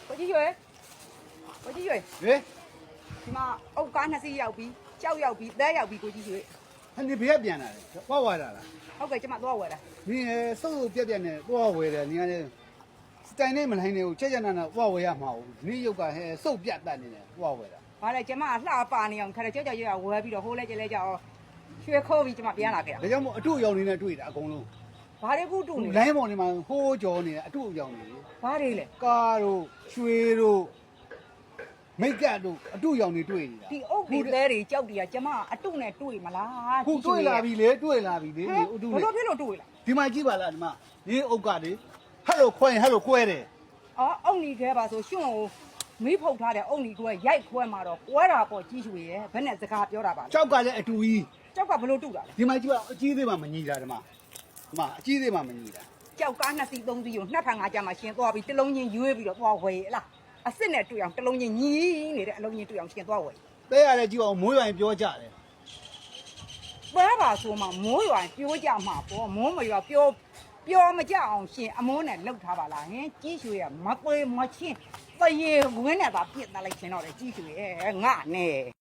ကိုကြီးရွယ်ကိုကြီးရွယ် ဟေး ဒီမှာအုတ်ကား2စီးရောက်ပြီးကြောက်ရောက်ပြီးသဲရောက်ပြီးကိုကြီးရွယ် ဟန်ဒီဘေးကပြန်လာတယ်ပွားဝါလာလား ဟုတ်ကဲ့ကျမသွားဝယ်တာ နင်းစုပ်ပြက်ပြက်နဲ့ပွားဝဲတယ်နင်းကလည်းစတိုင်နဲ့မလိုင်းနေဘူးချက်ချက်နာနာပွားဝဲရမှာဘူးနင်းရုပ်ကစုပ်ပြတ်တတ်နေတယ်ပွားဝဲတာ ဘာလဲကျမလှပါနေအောင်ခါတယ်ကြောက်ကြောက်ရွယ်ပြီးတော့ဟိုးလဲကျလဲကြောက်ရွှေခိုးပြီးကျမပြန်လာခဲ့တာ ဒါကြောင့်မို့အထုအယောင်နေနဲ့တွေ့တာအကုန်လုံး ဘာတွေခုတူနေလဲ လိုင်းပေါ်နေမှာဟိုးကြော်နေတယ်အထုအယောင်နေ ဘာတွေလဲ ကားတို့ရွှေတို့မိတ်ကပ်တို့အထုအယောင်နေတွေ့နေတာ ဒီအုတ်ဒီသဲတွေကြောက်တွေကကျမအတုနဲ့တွေ့မလား ခုတွေ့လာပြီလေတွေ့လာပြီလေ ဟဲ့ အထု ဘ နဲ့ လို့ဖြစ်လို့တွေ့လား ဒီမှာကြည့်ပါလားဒီမှာဒီအုတ်ကလေဟဲ့လို့ခွဲရင်ဟဲ့လို့ကွဲတယ် အော်အုတ်နီခဲပါဆိုရှင်ကိုမိဖုတ်ထားတဲ့အုတ်နီကွဲရိုက်ခွဲမှာတော့ကွဲတာပေါ့ကြီးရွှေရဲ့ဘယ်နဲ့စကားပြောတာပါလဲ ကြောက်ကလည်းအတူကြီး ကြောက်ကဘလို့တူတာလဲ ဒီမှာကြည့်ပါအကြီးသေးမှမညီတာဒီမှာအကြီးသေးမှမညီတာ ကြောက်ကား2စီး3စီးကိုနှစ်ဖန်ငါကြမှာရှင်သွားပြီးတစ်လုံးချင်းရွေးပြီးတော့သွားဝယ်လားအစ်စ်နဲ့တွေ့အောင်တစ်လုံးချင်းညီးနေတဲ့အလုံးချင်းတွေ့အောင်ရှင်သွားဝယ် တဲရတယ်ကြည့်အောင်မိုးရွာရင်ပြောကြတယ် ပဲပါဆိုမှမိုးရွာပြောကြမှာပေါ့မိုးမရွာပြောမကြအောင်ရှင်အမိုးနဲ့လှုပ်ထားပါလားဟင်ကြီးရွှေကမကွေးမချင်းတရေဝင်းနဲ့ပါပြစ်တက်လိုက်ရှင်တော့လေကြီးရွှေရဲ့ငါနဲ့